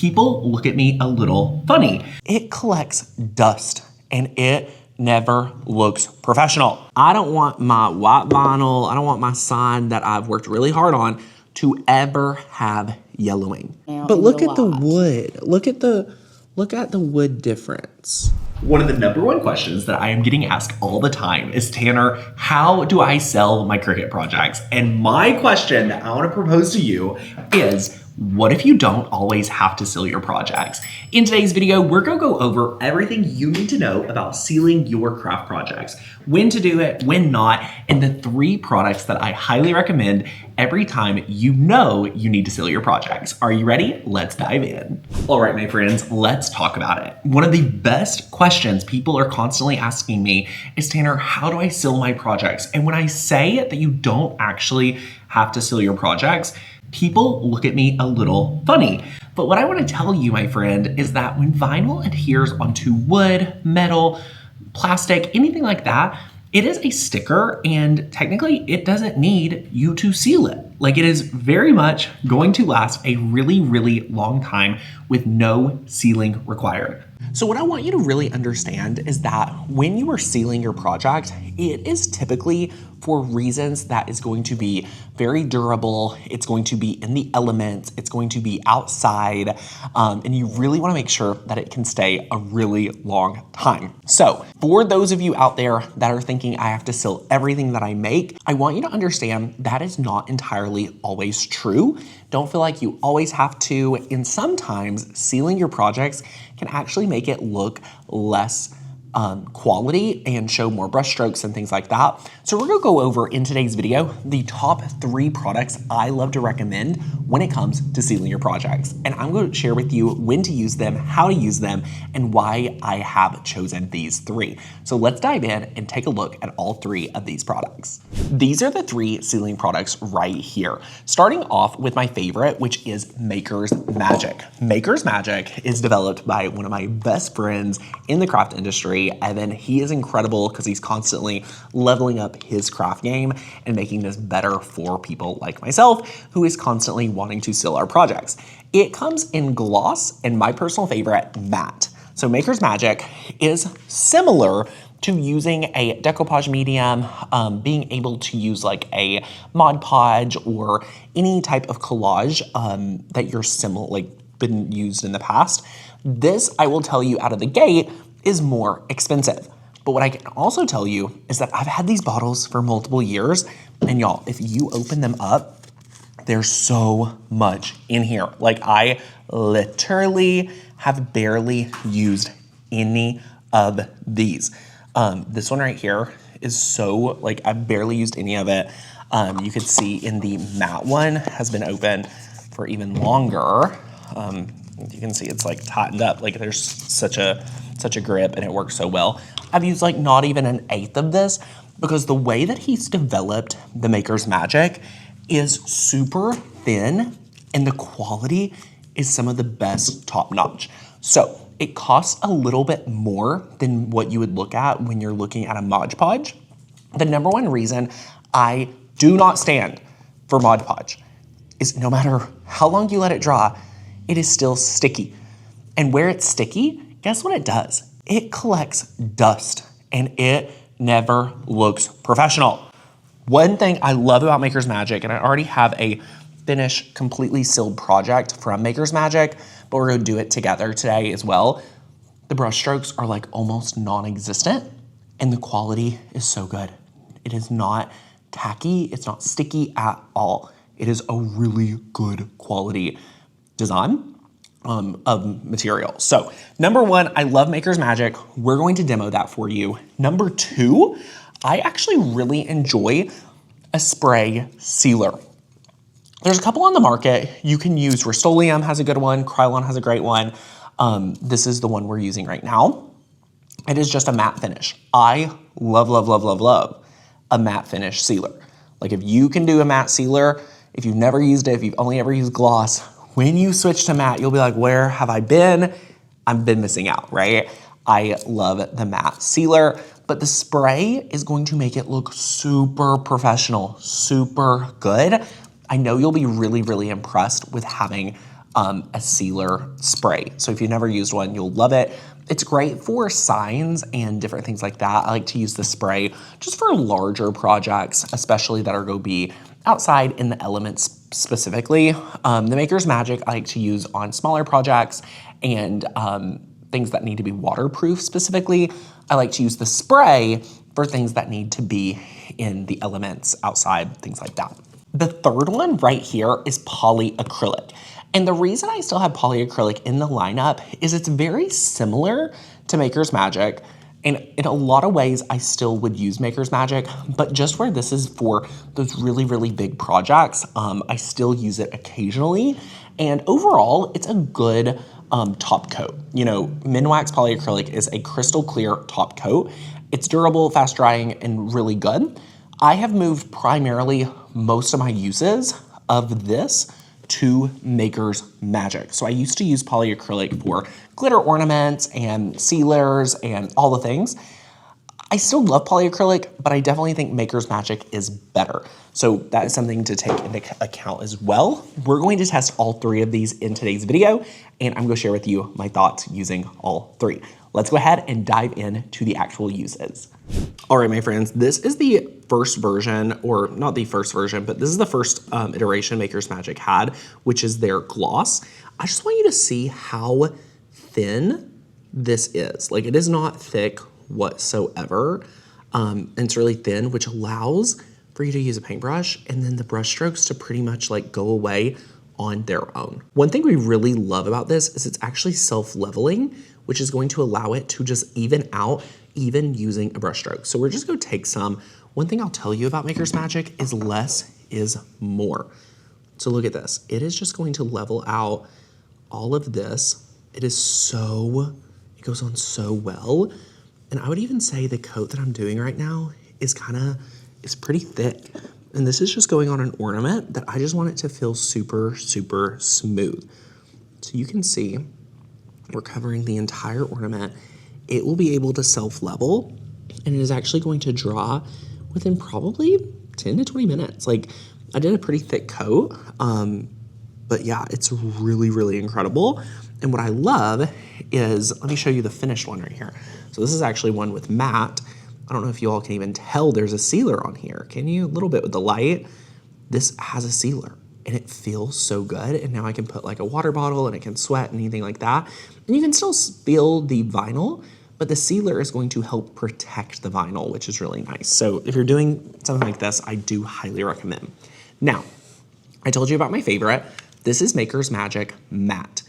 people look at me a little funny. It collects dust and it never looks professional. I don't want my white vinyl, I don't want my sign that I've worked really hard on to ever have yellowing. But look at the wood. Look at the wood difference. One of the #1 questions that I am getting asked all the time is, Tanner, how do I sell my Cricut projects? And my question that I want to propose to you is, what if you don't always have to seal your projects? In today's video, we're gonna go over everything you need to know about sealing your craft projects, when to do it, when not, and the 3 products that I highly recommend every time you know you need to seal your projects. Are you ready? Let's dive in. All right, my friends, let's talk about it. One of the best questions people are constantly asking me is, Tanner, how do I seal my projects? And when I say that you don't actually have to seal your projects, people look at me a little funny. But what I want to tell you, my friend, is that when vinyl adheres onto wood, metal, plastic, anything like that, it is a sticker and technically it doesn't need you to seal it. Like, it is very much going to last a really, really long time with no sealing required. So what I want you to really understand is that when you are sealing your project, it is typically for reasons that is going to be very durable. It's going to be in the elements. It's going to be outside. And you really want to make sure that it can stay a really long time. So for those of you out there that are thinking I have to seal everything that I make, I want you to understand that is not entirely always true. Don't feel like you always have to. And sometimes sealing your projects can actually make it look less quality and show more brush strokes and things like that. So we're gonna go over in today's video the top 3 products I love to recommend when it comes to sealing your projects. And I'm going to share with you when to use them, how to use them, and why I have chosen these 3. So let's dive in and take a look at all 3 of these products. These are the 3 sealing products right here. Starting off with my favorite, which is Maker's Magic. Maker's Magic is developed by one of my best friends in the craft industry, Evan. He is incredible because he's constantly leveling up his craft game and making this better for people like myself who is constantly wanting to seal our projects. It comes in gloss and my personal favorite, matte. So Maker's Magic is similar to using a decoupage medium, being able to use like a Mod Podge or any type of collage that you're been used in the past. This, I will tell you out of the gate, is more expensive. But what I can also tell you is that I've had these bottles for multiple years, and y'all, if you open them up, there's so much in here. Like, I literally have barely used any of these. This one right here is so, like, I've barely used any of it. You can see in the matte one has been open for even longer. You can see it's like tightened up, like there's such a grip and it works so well. I've used like not even an 1/8 of this because the way that he's developed the Maker's Magic is super thin and the quality is some of the best top notch. So it costs a little bit more than what you would look at when you're looking at a Mod Podge. The #1 reason I do not stand for Mod Podge is no matter how long you let it dry, it is still sticky. And where it's sticky, guess what it does? It collects dust and it never looks professional. One thing I love about Maker's Magic, and I already have a finished, completely sealed project from Maker's Magic, but we're gonna do it together today as well. The brush strokes are like almost non-existent and the quality is so good. It is not tacky, it's not sticky at all. It is a really good quality design of material. So #1, I love Maker's Magic. We're going to demo that for you. #2, I actually really enjoy a spray sealer. There's a couple on the market. You can use Rust-Oleum has a good one. Krylon has a great one. This is the one we're using right now. It is just a matte finish. I love, love, love, love, love a matte finish sealer. Like, if you can do a matte sealer, if you've never used it, if you've only ever used gloss, when you switch to matte, you'll be like, where have I been? I've been missing out, right? I love the matte sealer, but the spray is going to make it look super professional, super good. I know you'll be really, really impressed with having a sealer spray. So if you've never used one, you'll love it. It's great for signs and different things like that. I like to use the spray just for larger projects, especially that are going to be outside in the elements specifically. The Maker's Magic I like to use on smaller projects and things that need to be waterproof specifically. I like to use the spray for things that need to be in the elements outside, things like that. The third one right here is polyacrylic. And the reason I still have polyacrylic in the lineup is it's very similar to Maker's Magic. And in a lot of ways, I still would use Maker's Magic, but just where this is for those really, really big projects, I still use it occasionally. And overall, it's a good top coat. You know, Minwax polyacrylic is a crystal clear top coat. It's durable, fast drying, and really good. I have moved primarily most of my uses of this to Maker's Magic. So I used to use polyacrylic for glitter ornaments and sealers and all the things. I still love polyacrylic, but I definitely think Maker's Magic is better. So that is something to take into account as well. We're going to test all three of these in today's video, and I'm going to share with you my thoughts using all three. Let's go ahead and dive into the actual uses. All right, my friends, this is the first version, or not the first version, but this is the first iteration Maker's Magic had, which is their gloss. I just want you to see how thin this is. Like, it is not thick whatsoever. And it's really thin, which allows for you to use a paintbrush and then the brush strokes to pretty much like go away on their own. One thing we really love about this is it's actually self-leveling, which is going to allow it to just even out even using a brush stroke. So we're just gonna take some. One thing I'll tell you about Maker's Magic is less is more. So look at this. It is just going to level out all of this. It goes on so well. And I would even say the coat that I'm doing right now is pretty thick. And this is just going on an ornament that I just want it to feel super, super smooth. So you can see we're covering the entire ornament. It will be able to self-level, and it is actually going to draw within probably 10 to 20 minutes. Like, I did a pretty thick coat, but yeah, it's really, really incredible. And what I love is, let me show you the finished one right here. So this is actually one with matte. I don't know if you all can even tell there's a sealer on here. Can you? A little bit with the light. This has a sealer and it feels so good. And now I can put like a water bottle and it can sweat and anything like that. And you can still feel the vinyl, but the sealer is going to help protect the vinyl, which is really nice. So if you're doing something like this, I do highly recommend. Now, I told you about my favorite. This is Maker's Magic Matte.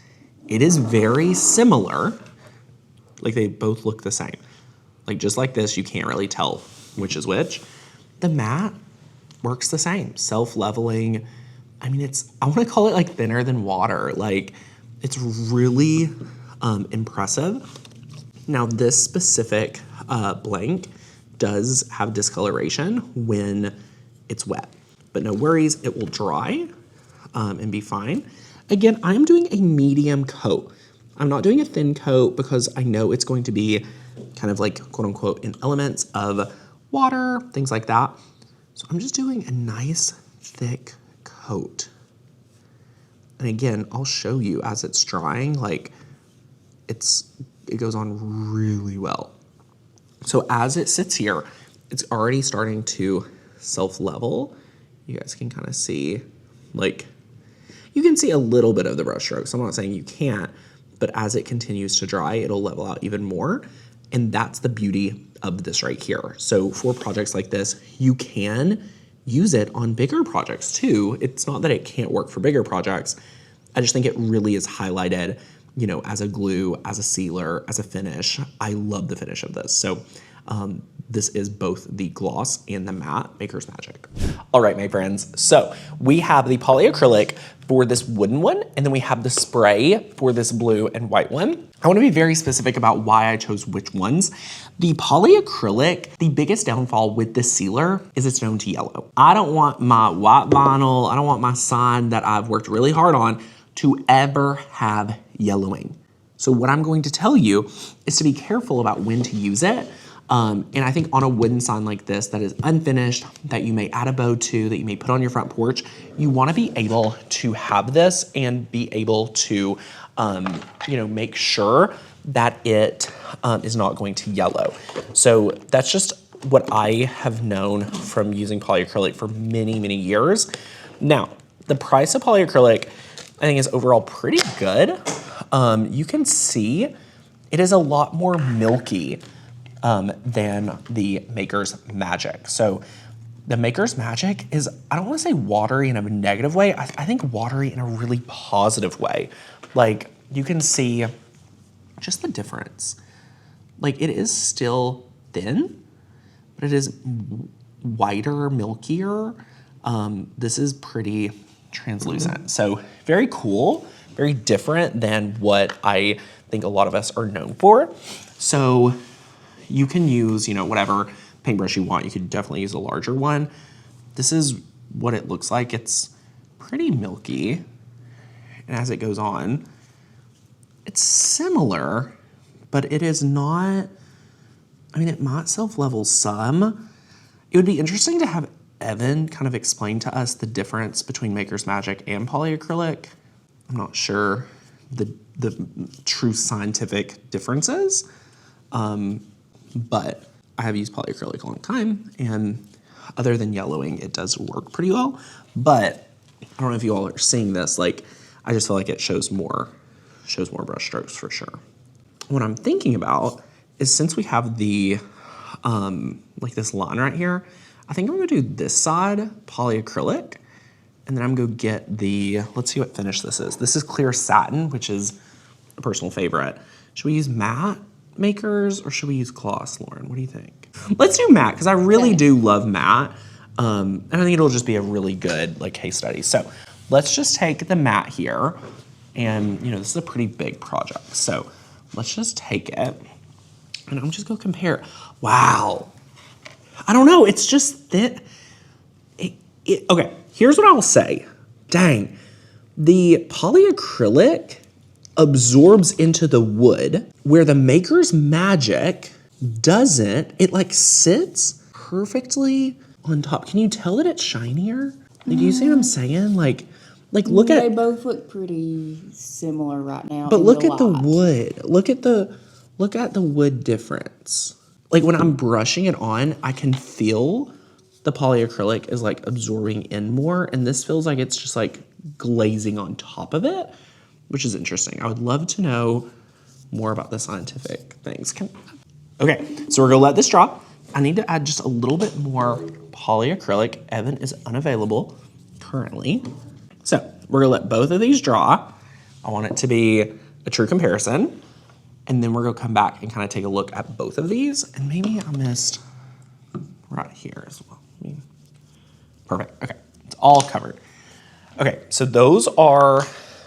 It is very similar, like they both look the same. Like just like this, you can't really tell which is which. The matte works the same, self-leveling. I mean, I wanna call it like thinner than water. Like it's really impressive. Now this specific blank does have discoloration when it's wet, but no worries, it will dry and be fine. Again, I'm doing a medium coat. I'm not doing a thin coat because I know it's going to be kind of like quote unquote in elements of water, things like that. So I'm just doing a nice thick coat. And again, I'll show you as it's drying, like it goes on really well. So as it sits here, it's already starting to self-level. You guys can kind of see, like, you can see a little bit of the brush strokes. I'm not saying you can't, but as it continues to dry, it'll level out even more. And that's the beauty of this right here. So for projects like this, you can use it on bigger projects too. It's not that it can't work for bigger projects. I just think it really is highlighted, you know, as a glue, as a sealer, as a finish. I love the finish of this. So this is both the gloss and the matte Maker's Magic. All right, my friends. So we have the polyacrylic for this wooden one, and then we have the spray for this blue and white one. I want to be very specific about why I chose which ones. The polyacrylic, the biggest downfall with this sealer is it's known to yellow. I don't want my white vinyl, I don't want my sign that I've worked really hard on to ever have yellowing. So what I'm going to tell you is to be careful about when to use it. And I think on a wooden sign like this that is unfinished, that you may add a bow to, that you may put on your front porch, you want to be able to have this and be able to, you know, make sure that it is not going to yellow. So that's just what I have known from using polyacrylic for many, many years. Now, the price of polyacrylic, I think, is overall pretty good. You can see it is a lot more milky than the Maker's Magic. So the Maker's Magic is, I don't want to say watery in a negative way. I think watery in a really positive way. Like, you can see just the difference. Like, it is still thin, but it is whiter, milkier. This is pretty translucent. So very cool, very different than what I think a lot of us are known for. So you can use, you know, whatever paintbrush you want. You could definitely use a larger one. This is what it looks like. It's pretty milky. And as it goes on, it's similar, but it is not, I mean, it might self-level some. It would be interesting to have Evan kind of explain to us the difference between Maker's Magic and polyacrylic. I'm not sure the true scientific differences, but I have used polyacrylic a long time, and other than yellowing, it does work pretty well. But I don't know if you all are seeing this, like, I just feel like it shows more brush strokes for sure. What I'm thinking about is, since we have the, like this line right here, I think I'm gonna do this side polyacrylic, and then I'm gonna get the, let's see what finish this is. This is clear satin, which is a personal favorite. Should we use matte makers or should we use gloss, Lauren? What do you think? Let's do matte, because I really do love matte. And I think it'll just be a really good like case study. So let's just take the matte here, and you know, this is a pretty big project. So let's just take it, and I'm just gonna compare. Wow. I don't know, it's just thin. Okay, here's what I'll say. Dang, the polyacrylic absorbs into the wood, where the Maker's Magic doesn't. It like sits perfectly on top. Can you tell that it's shinier? Like, do you see what I'm saying? Like look at. They both look pretty similar right now. But look at the wood. Look at the wood difference. Like, when I'm brushing it on, I can feel the polyacrylic is like absorbing in more, and this feels like it's just like glazing on top of it, which is interesting. I would love to know more about the scientific things. Okay, so we're gonna let this drop. I need to add just a little bit more polyacrylic. Evan is unavailable currently. So we're gonna let both of these dry. I want it to be a true comparison. And then we're gonna come back and kind of take a look at both of these. And maybe I missed right here as well. Perfect, okay, it's all covered. Okay, so those are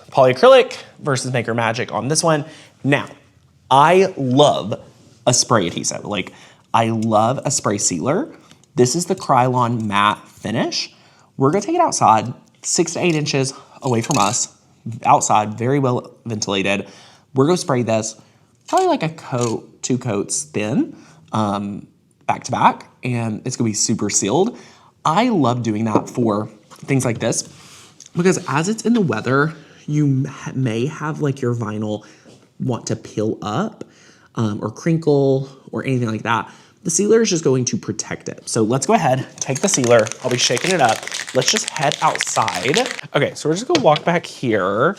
polyacrylic versus Maker Magic on this one. Now, I love a spray adhesive. Like, I love a spray sealer. This is the Krylon Matte Finish. We're gonna take it outside, 6 to 8 inches away from us, outside, very well ventilated. We're gonna spray this, probably like a coat, 2 coats thin, back to back, and it's gonna be super sealed. I love doing that for things like this, because as it's in the weather, you may have like your vinyl want to peel up or crinkle or anything like that. The sealer is just going to protect it. So let's go ahead, take the sealer. I'll be shaking it up. Let's just head outside. Okay, so we're just gonna walk back here,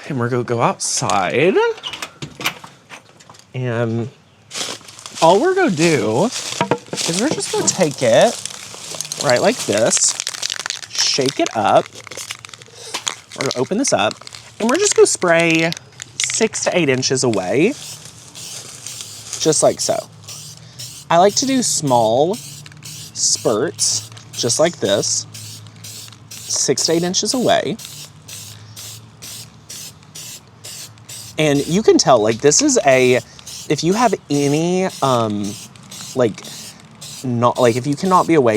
and we're gonna go outside. And all we're gonna do is we're just gonna take it right like this, shake it up. We're gonna open this up, and we're just gonna spray 6 to 8 inches away, just like so. I like to do small spurts, just like this, 6 to 8 inches away. And you can tell, like, this is a, if you have any, like, not, like, if you cannot be aware,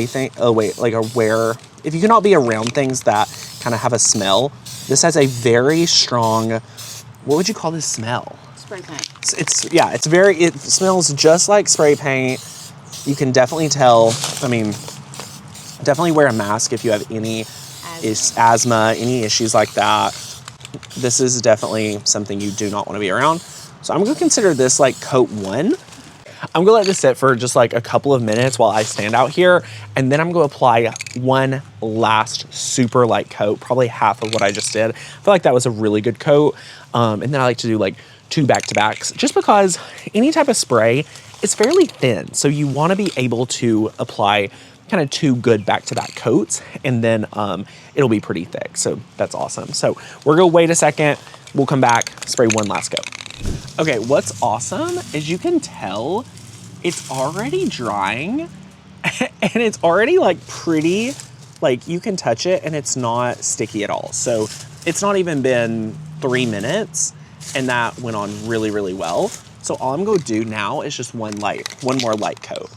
if you cannot be around things that kind of have a smell, this has a very strong, what would you call this smell? Spray paint. It smells just like spray paint. You can definitely tell, I mean, definitely wear a mask if you have any asthma, any issues like that. This is definitely something you do not want to be around. So I'm gonna consider this like coat 1. I'm gonna let this sit for just like a couple of minutes while I stand out here, and then I'm gonna apply one last super light coat, probably half of what I just did. I feel like that was a really good coat. And then I like to do like 2 back-to-backs, just because any type of spray is fairly thin. So you wanna be able to apply kind of 2 good back-to-back coats, and then it'll be pretty thick. So that's awesome. So we're gonna wait a second. We'll come back, spray one last coat. Okay, what's awesome is you can tell it's already drying and it's already like pretty, like you can touch it and it's not sticky at all. So it's not even been 3 minutes and that went on really, really well. So all I'm gonna do now is just one more light coat.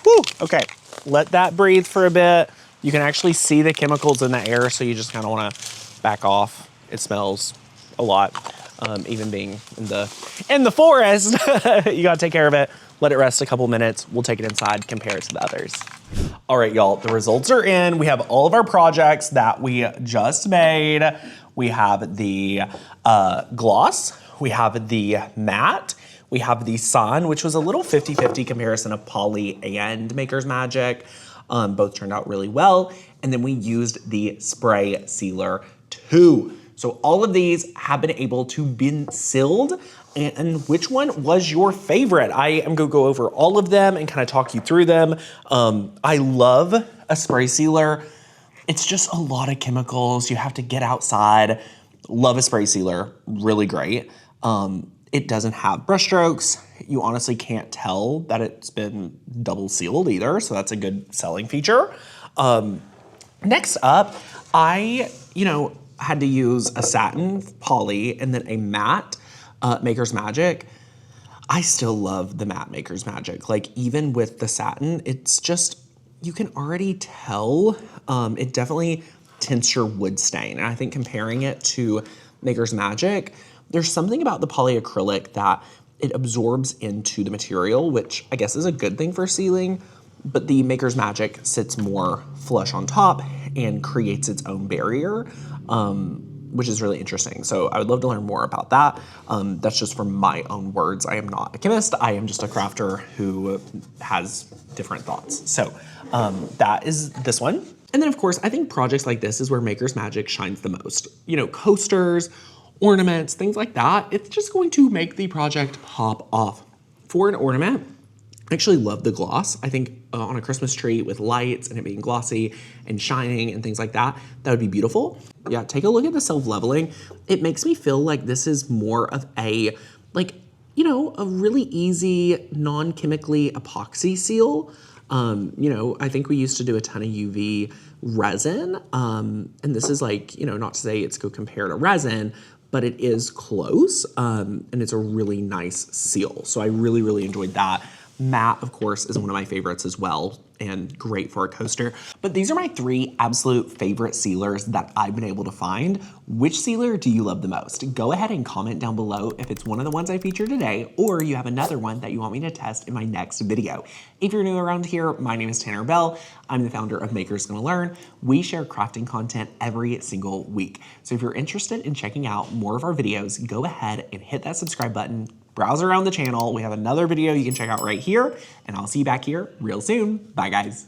Whew, okay, let that breathe for a bit. You can actually see the chemicals in the air, so you just kind of want to back off. It smells a lot, even being in the forest. You gotta take care of it. Let it rest a couple minutes. We'll take it inside, compare it to the others. All right, y'all, the results are in. We have all of our projects that we just made. We have the gloss, we have the matte, we have the sun, which was a little 50-50 comparison of Poly and Maker's Magic. Both turned out really well. And then we used the spray sealer too. So all of these have been able to be sealed. And which one was your favorite? I am gonna go over all of them and kind of talk you through them. I love a spray sealer. It's just a lot of chemicals. You have to get outside. Love a spray sealer, really great. It doesn't have brush strokes. You honestly can't tell that it's been double sealed either, so that's a good selling feature. Next up, I, had to use a satin Poly and then a matte Maker's Magic. I still love the matte Maker's Magic. Like even with the satin, it's just, you can already tell, it definitely tints your wood stain. And I think comparing it to Maker's Magic, there's something about the polyacrylic that it absorbs into the material, which I guess is a good thing for sealing, but the Maker's Magic sits more flush on top and creates its own barrier, which is really interesting. So I would love to learn more about that. That's just from my own words. I am not a chemist. I am just a crafter who has different thoughts. So that is this one. And then of course, I think projects like this is where Maker's Magic shines the most. Coasters, ornaments, things like that. It's just going to make the project pop off. For an ornament, I actually love the gloss. I think on a Christmas tree with lights and it being glossy and shining and things like that, that would be beautiful. Yeah, take a look at the self-leveling. It makes me feel like this is more of a, a really easy, non-chemically epoxy seal. I think we used to do a ton of UV resin. And this is not to say it's go compare to resin, but it is close. And it's a really nice seal. So I really, really enjoyed that. Matte, of course, is one of my favorites as well and great for a coaster. But these are my 3 absolute favorite sealers that I've been able to find. Which sealer do you love the most? Go ahead and comment down below if it's one of the ones I featured today or you have another one that you want me to test in my next video. If you're new around here, my name is Tanner Bell. I'm the founder of Makers Gonna Learn. We share crafting content every single week. So if you're interested in checking out more of our videos, go ahead and hit that subscribe button. Browse around the channel. We have another video you can check out right here, and I'll see you back here real soon. Bye, guys.